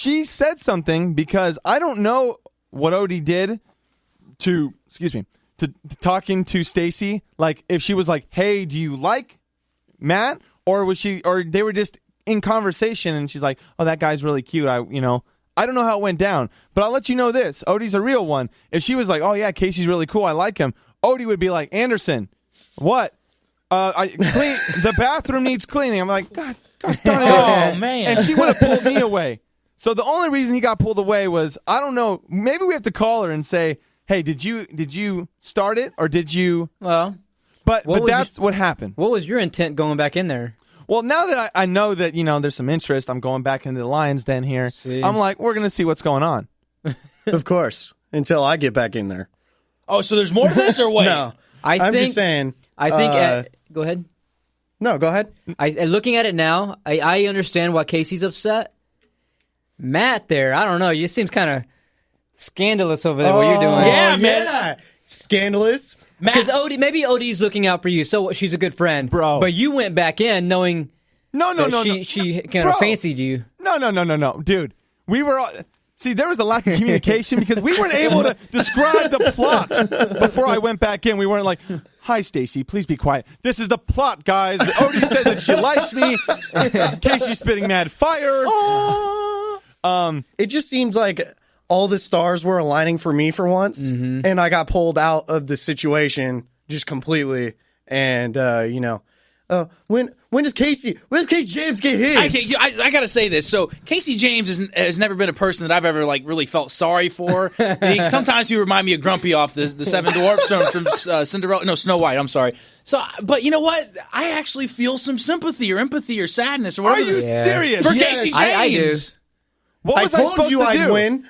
she said something because I don't know what Odie did to talking to Stacy. Like, if she was like, "Hey, do you like Matt?" or they were just in conversation, and she's like, "Oh, that guy's really cute." I don't know how it went down, but I'll let you know this: Odie's a real one. If she was like, "Oh yeah, Casey's really cool, I like him," Odie would be like, "Anderson, what? The bathroom needs cleaning." I'm like, God darn it. Oh man! And she would have pulled me away. So the only reason he got pulled away was, I don't know. Maybe we have to call her and say, "Hey, did you start it, or did you?" Well, but that's what happened. What was your intent going back in there? Well, now that I know that there's some interest, I'm going back into the Lions Den here. See? I'm like, we're gonna see what's going on. Of course, until I get back in there. Oh, so there's more to this, or what? No, I'm just saying. I think. Go ahead. No, go ahead. Looking at it now, I understand why Casey's upset. Matt, there, I don't know. You seems kind of scandalous over there. What you're doing? Yeah, man. Scandalous. Because maybe Odie's looking out for you, so she's a good friend, bro. But you went back in knowing she kind of fancied you. No, dude. We were all. See, there was a lack of communication because we weren't able to describe the plot before I went back in. We weren't like, "Hi, Stacy, please be quiet. This is the plot, guys. Odie said that she likes me. Casey's spitting mad fire." It just seems like all the stars were aligning for me for once, and I got pulled out of the situation just completely. And when does Casey James get his? I gotta say this. So Casey James has never been a person that I've ever really felt sorry for. Sometimes he remind me of Grumpy off the Seven Dwarfs from Snow White. I'm sorry. So, but you know what? I actually feel some sympathy or empathy or sadness or whatever. Are you serious? For Casey James. I do. What was I told supposed you to I'd do? win.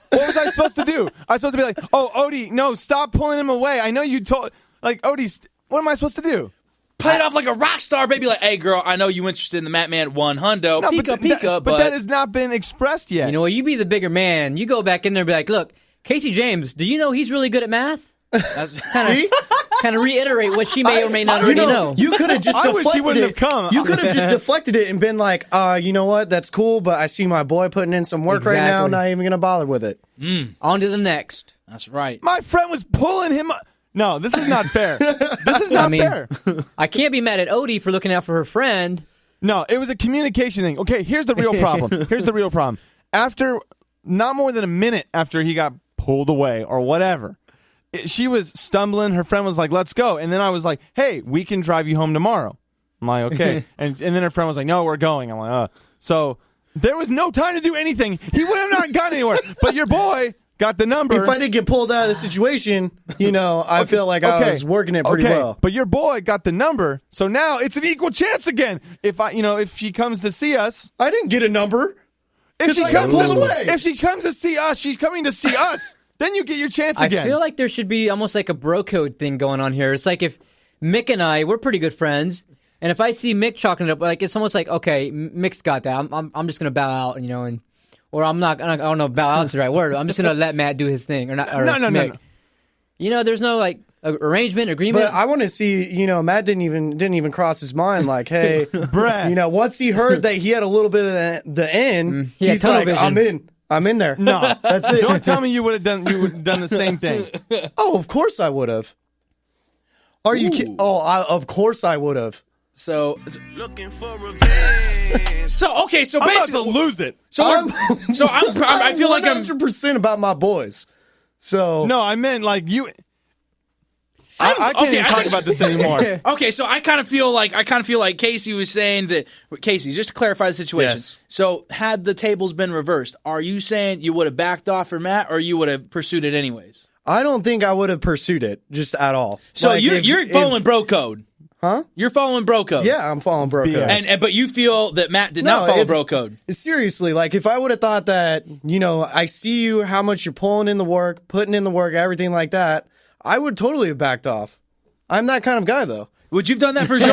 What was I supposed to do? I was supposed to be like, "Oh, Odie, no, stop pulling him away." I know you told, Odie, what am I supposed to do? Play it off like a rock star, baby. Like, "Hey, girl, I know you interested in the Matt Man 100. No, Pika, but that has not been expressed yet. You know what? You be the bigger man. You go back in there and be like, "Look, Casey James, do you know he's really good at math?" See? Kind of reiterate what she may or may not already know. You could have just I deflected wish he wouldn't it. have come. You could have just deflected it and been like, you know what? That's cool, but I see my boy putting in some work right now. Exactly. Not even going to bother with it. On to the next. That's right. My friend was pulling him up. No, this is not fair. This is not fair. I can't be mad at Odie for looking out for her friend. No, it was a communication thing. Okay, here's the real problem. After, not more than a minute after he got pulled away or whatever, she was stumbling. Her friend was like, "Let's go." And then I was like, "Hey, we can drive you home tomorrow." I'm like, "Okay." and then her friend was like, "No, we're going." I'm like, So there was no time to do anything. He would have not gone anywhere. But your boy got the number. If I didn't get pulled out of the situation, I feel like I was working it pretty well. But your boy got the number, so now it's an equal chance again. If she comes to see us, I didn't get a number. if she I got comes pulled away. if she comes to see us, she's coming to see us. Then you get your chance again. I feel like there should be almost like a bro code thing going on here. It's like if Myk and we're pretty good friends, and if I see Myk chalking it up, it's almost like, okay, Myk's got that. I'm just gonna bow out, or I'm not. I don't know. Bow out's the right word. I'm just gonna let Matt do his thing, or not. Or No. There's no arrangement, agreement. But I want to see, Matt didn't even cross his mind like, hey, Brad. Once he heard that he had a little bit of the end, he's like, vision. I'm in there. No, that's it. Don't tell me you would have done the same thing. Oh, of course I would have. Are you kidding? Of course I would have. So, looking for revenge. so I'm basically, about to lose it. I feel like I'm 100% about my boys. So No, I meant like you. I can't even talk about this anymore. Okay, so I kind of feel like Casey was saying that. Casey, just to clarify the situation. Yes. So, had the tables been reversed, are you saying you would have backed off for Matt, or you would have pursued it anyways? I don't think I would have pursued it just at all. So you're following bro code, huh? You're following bro code. Yeah, I'm following bro code. And but you feel that Matt did not follow bro code. Seriously, if I would have thought that, I see you, how much you're pulling in the work, putting in the work, everything like that, I would totally have backed off. I'm that kind of guy, though. Would you have done that for Jean?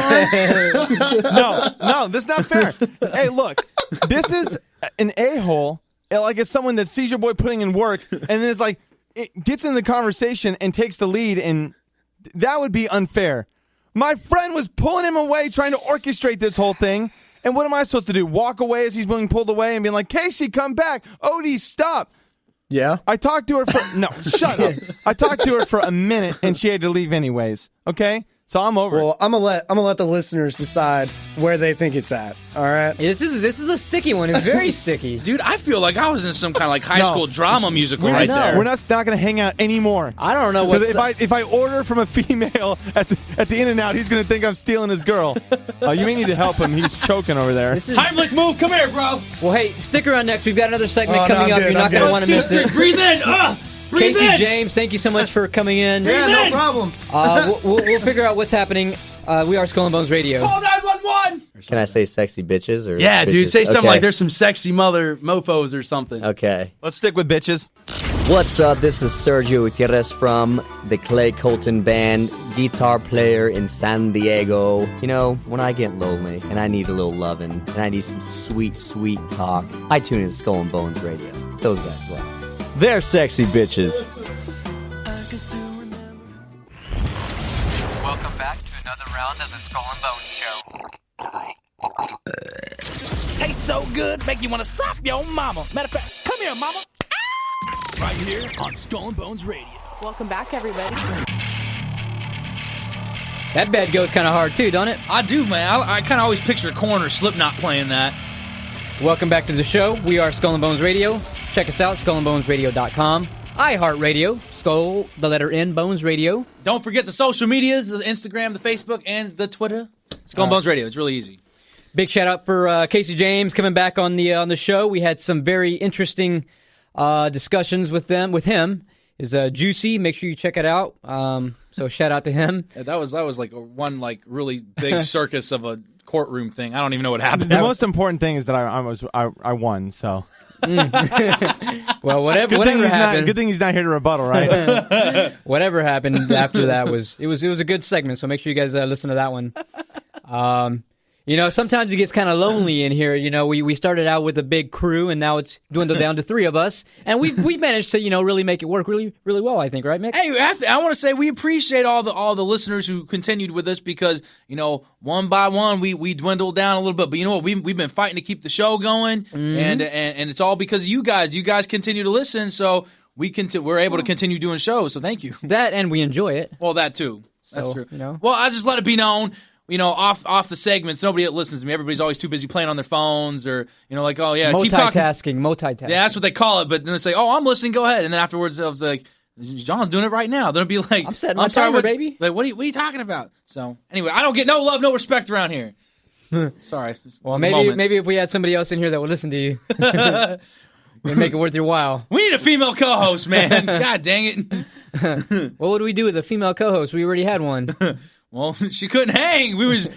No, that's not fair. Hey, look, this is an a-hole. It's someone that sees your boy putting in work, and then it's like, it gets in the conversation and takes the lead, and that would be unfair. My friend was pulling him away, trying to orchestrate this whole thing, And what am I supposed to do? Walk away as he's being pulled away and being like, Casey, come back. Odie, stop. Yeah. I talked to her for no, shut up. I talked to her for a minute and she had to leave anyways. Okay? So I'm over Well, it. I'm gonna let the listeners decide where they think it's at. All right. This is a sticky one. It's very sticky. Dude, I feel like I was in some kind of like high No. school drama musical I right know. there. We're not going to hang out anymore. I don't know Because what's if I order from a female at the In-N-Out, he's going to think I'm stealing his girl. You may need to help him. He's choking over there. This is, Heimlich move, come here, bro. well, hey, stick around next. We've got another segment Oh, no, coming I'm up. good, You're not I'm going to good. want to miss it. Breathe in. Breathe Casey in. James, thank you so much for coming in. Yeah, no problem. We'll figure out what's happening. We are Skull and Bones Radio. Call 911. Can I say sexy bitches or Yeah, dude, bitches? say something Okay. like there's some sexy mother mofos or something. Okay. Let's stick with bitches. What's up? This is Sergio Gutierrez from the Clay Colton Band, guitar player in San Diego. You know, when I get lonely and I need a little loving and I need some sweet, sweet talk, I tune in to Skull and Bones Radio. Those guys rock. They're sexy bitches. Welcome back to another round of the Skull and Bones Show. Tastes so good, make you want to slap your mama. Matter of fact, come here, mama. Right here on Skull and Bones Radio. Welcome back, everybody. That bed goes kind of hard too, don't it? I do, man. I kind of always picture Korn or Slipknot playing that. Welcome back to the show. We are Skull and Bones Radio. Check us out, skullandbonesradio.com. iHeartRadio, Skull, the letter N, Bones Radio. Don't forget the social medias, the Instagram, the Facebook, and the Twitter. Skull and Bones Radio. It's really easy. Big shout out for Casey James coming back on the show. We had some very interesting discussions with him. Is juicy. Make sure you check it out. So shout out to him. Yeah, that was like one like really big circus of a courtroom thing. I don't even know what happened. The most important thing is that I won, so. Well, whatever happened. Good thing he's not here to rebuttal, right? Whatever happened after that was a good segment. So make sure you guys listen to that one. Sometimes it gets kind of lonely in here. We started out with a big crew, and now it's dwindled down to three of us, and we managed to really make it work really really well. I think, right, Mick? Hey, I want to say we appreciate all the listeners who continued with us because one by one we dwindled down a little bit, but you know what, we've been fighting to keep the show going, and it's all because of you guys. You guys continue to listen, so we're able to continue doing shows. So thank you. That, and we enjoy it. Well, that too. That's true. Well, I just let it be known. Off the segments, nobody listens to me. Everybody's always too busy playing on their phones or, like, oh, yeah, keep talking. Multitasking. Yeah, that's what they call it. But then they say, oh, I'm listening, go ahead. And then afterwards, I was like, John's doing it right now. They'll be like, I'm setting my timer, baby. Like, what are you talking about? So, anyway, I don't get no love, no respect around here. Sorry. Well, maybe if we had somebody else in here that would listen to you, it'd make it worth your while. We need a female co-host, man. God dang it. What would we do with a female co-host? We already had one. Well, she couldn't hang. We was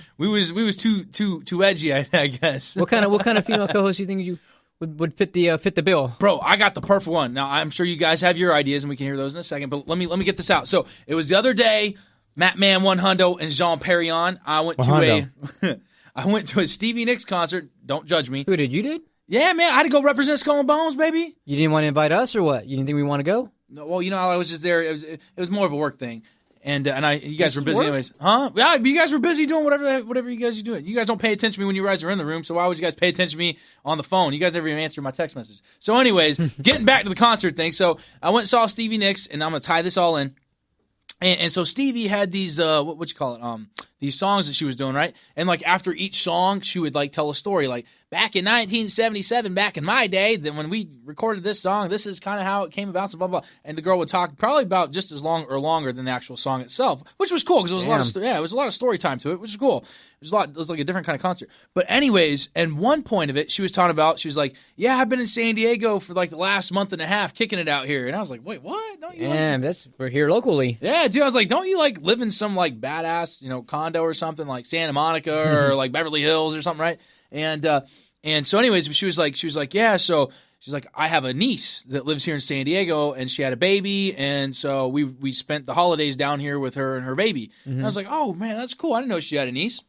too edgy, I guess. What kind of female co-host do you think you would fit the bill? Bro, I got the perfect one. Now, I'm sure you guys have your ideas, and we can hear those in a second. But let me get this out. So it was the other day. Matt Man, One Hundo, and Jean Perrion. I went to a Stevie Nicks concert. Don't judge me. Who did you did? Yeah, man. I had to go represent Skull and Bones, baby. You didn't want to invite us, or what? You didn't think we want to go? No, well, I was just there. It was more of a work thing. And you guys were busy anyways. Huh? Yeah, you guys were busy doing whatever you guys are doing. You guys don't pay attention to me when you guys are in the room, so why would you guys pay attention to me on the phone? You guys never even answer my text message. So anyways, getting back to the concert thing. So I went and saw Stevie Nicks, and I'm going to tie this all in. And so Stevie had these, what you call it, these songs that she was doing, right? And like after each song, she would like tell a story. Like back in 1977, back in my day, then when we recorded this song, this is kind of how it came about, so blah, blah. And the girl would talk probably about just as long or longer than the actual song itself, which was cool because it was it was a lot of story time to it, which was cool. It was like a different kind of concert. But anyways, and one point of it, she was talking about, she was like, yeah, I've been in San Diego for like the last month and a half kicking it out here. And I was like, wait, what? Don't you we're here locally. Yeah, dude, I was like, don't you like live in some like badass, condo or something like Santa Monica or like Beverly Hills or something, right? And so anyways, she was like, yeah, so she's like, I have a niece that lives here in San Diego and she had a baby, and so we spent the holidays down here with her and her baby. And I was like, oh man, that's cool. I didn't know she had a niece.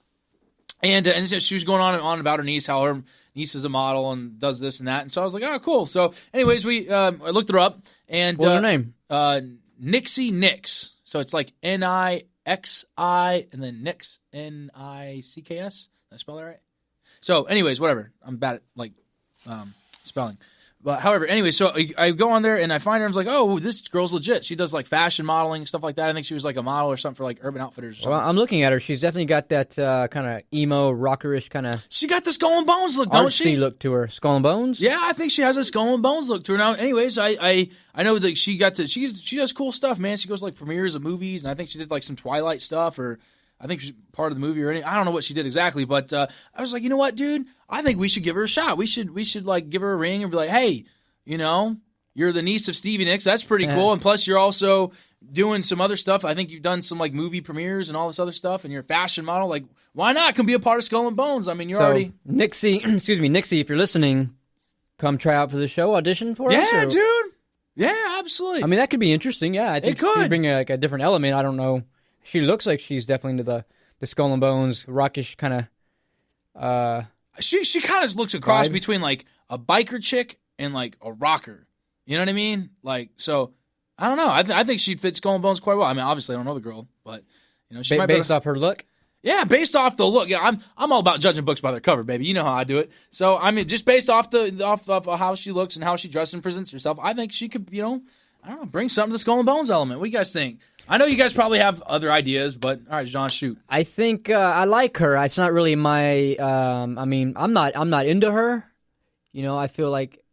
And so she was going on and on about her niece, how her niece is a model and does this and that. And so I was like, oh, cool. So anyways, I looked her up. And what's her name? Nixie Nicks. So it's like Nixi and then Nicks, Nicks. Did I spell that right? So, anyways, whatever. I'm bad at spelling. But however, anyway, so I go on there and I find her. I was like, oh, this girl's legit. She does like fashion modeling and stuff like that. I think she was like a model or something for like Urban Outfitters or something. Well, I'm looking at her. She's definitely got that kind of emo, rockerish kind of She got the Skull and Bones look, don't she? artsy look to her. Skull and Bones? Yeah, I think she has a Skull and Bones look to her. Now, anyways, I know that she does cool stuff, man. She goes like premieres of movies, and I think she did like some Twilight stuff, or I think she's part of the movie or anything. I don't know what she did exactly, but I was like, you know what, dude? I think we should give her a shot. We should like give her a ring and be like, hey, you know, you're the niece of Stevie Nicks. That's pretty cool. And plus, you're also doing some other stuff. I think you've done some like movie premieres and all this other stuff, and you're a fashion model. Like, why not? Come be a part of Skull and Bones. I mean, you're already Nixie. Excuse me, Nixie. If you're listening, come try out for the show. Audition for us. Yeah, dude. Yeah, absolutely. I mean, that could be interesting. Yeah, I think It could. she'd bring like a different element. I don't know. She looks like she's definitely into the Skull and Bones rockish kind of. She kind of looks a cross Vibe. between like a biker chick and like a rocker. You know what I mean? Like, so I don't know. I think she'd fit Skull and Bones quite well. I mean, obviously, I don't know the girl, but you know, she might Based off her look. Yeah, based off the look. Yeah, I'm all about judging books by their cover, baby. You know how I do it. So I mean, just based off off of how she looks and how she dresses and presents herself, I think she could, you know, I don't know, bring something to the Skull and Bones element. What do you guys think? I know you guys probably have other ideas, but all right, John, shoot. I think I like her. It's not really my. I mean, I'm not into her. You know, I feel like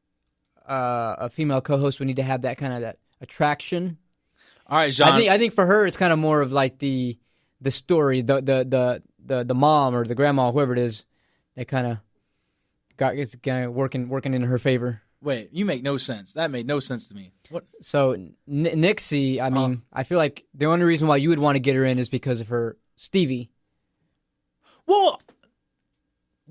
a female co-host would need to have that kind of that attraction. All right, John. I think for her, it's kind of more of like the story, the mom or the grandma, whoever it is, that kind of it's kind of working in her favor. Wait, you make no sense. That made no sense to me. What? So Nixie, I mean, I feel like the only reason why you would want to get her in is because of her Stevie. Well,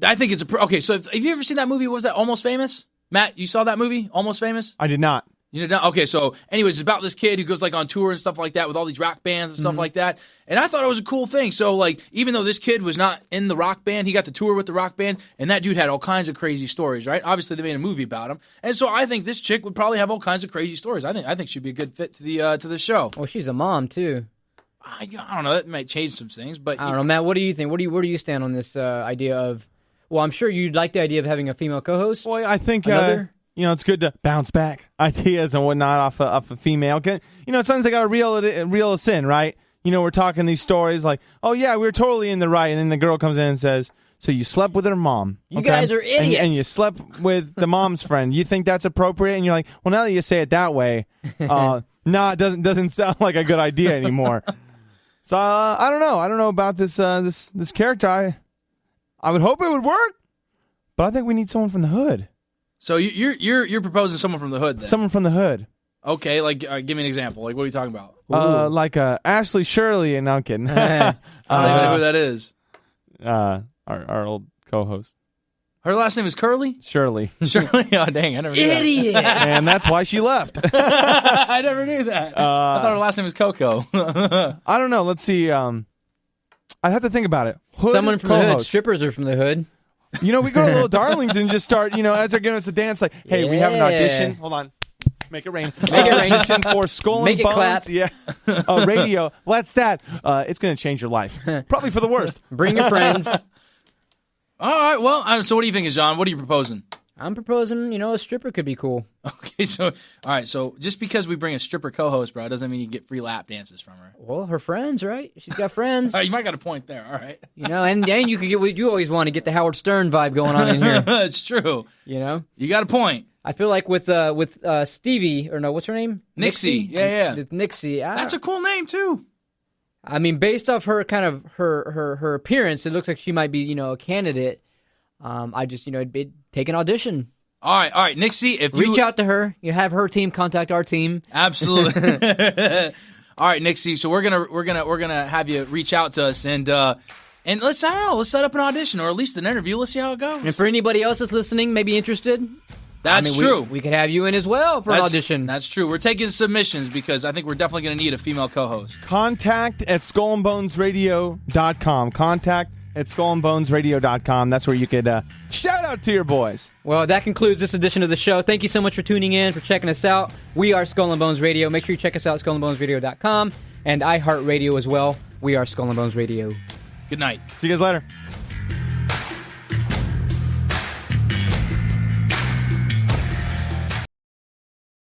I think it's okay. So, have you ever seen that movie? What was that Almost Famous? Matt, you saw that movie, Almost Famous? I did not. You did not? Okay, so anyways, it's about this kid who goes like on tour and stuff like that with all these rock bands and stuff like that. And I thought it was a cool thing. So like, even though this kid was not in the rock band, he got to tour with the rock band, and that dude had all kinds of crazy stories, right? Obviously, they made a movie about him, and so I think this chick would probably have all kinds of crazy stories. I think she'd be a good fit to the show. Well, she's a mom too. I don't know. That might change some things, but I don't know, Matt. What do you think? Where do you stand on this idea of? Well, I'm sure you'd like the idea of having a female co-host. Well, I think Another? you know, it's good to bounce back ideas and whatnot off a female. You know, sometimes they got to reel us in, right? You know, we're talking these stories like, oh yeah, we're totally in the right, and then the girl comes in and says, so you slept with her mom. You guys are idiots. And you slept with the mom's friend. You think that's appropriate? And you're like, well, now that you say it that way, it doesn't sound like a good idea anymore. So I don't know. I don't know about this this character. I would hope it would work, but I think we need someone from the hood. So you're proposing someone from the hood, then? Someone from the hood. Okay, like give me an example. Like, what are you talking about? Like Ashley Shirley, and no, I'm kidding. I don't even know who that is. Our old co-host. Her last name is Curly? Shirley. Shirley? Oh, dang, I never knew Idiot. And that's why she left. I never knew that. I thought her last name was Coco. I don't know. Let's see. I'd have to think about it. Hood Someone from the hood. co-host. Strippers are from the hood. You know, we go to Little Darlings and just start, you know, as they're giving us a dance, like, hey, we have an Yeah. audition. Hold on. Make it rain. Make it rain. Audition for Skull Make and it Bones. clap. Yeah. Radio. What's that? It's going to change your life. Probably for the worst. Bring your friends. All right, well, so what do you think, John? What are you proposing? I'm proposing, you know, a stripper could be cool. Okay, so, all right, so just because we bring a stripper co-host, bro, doesn't mean you get free lap dances from her. Well, her friends, right? She's got friends. All right, you might got a point there, all right. You know, and you could get what you always want to get the Howard Stern vibe going on in here. It's true. You know? You got a point. I feel like with Stevie, or no, what's her name? Nixie. Yeah. With Nixie. That's a cool name, too. I mean, based off her kind of her appearance, it looks like she might be, you know, a candidate. I just, you know, it'd take an audition. All right, Nixie, if you... Reach out to her. You have her team contact our team. Absolutely. All right, Nixie, so we're gonna have you reach out to us and let's set up an audition or at least an interview. Let's see how it goes. And for anybody else that's listening, maybe interested, That's true. We could have you in as well for an audition. That's true. We're taking submissions because I think we're definitely going to need a female co-host. Contact@skullandbonesradio.com. Contact@skullandbonesradio.com. That's where you could shout out to your boys. Well, that concludes this edition of the show. Thank you so much for tuning in, for checking us out. We are Skull and Bones Radio. Make sure you check us out at skullandbonesradio.com and iHeartRadio as well. We are Skull and Bones Radio. Good night. See you guys later.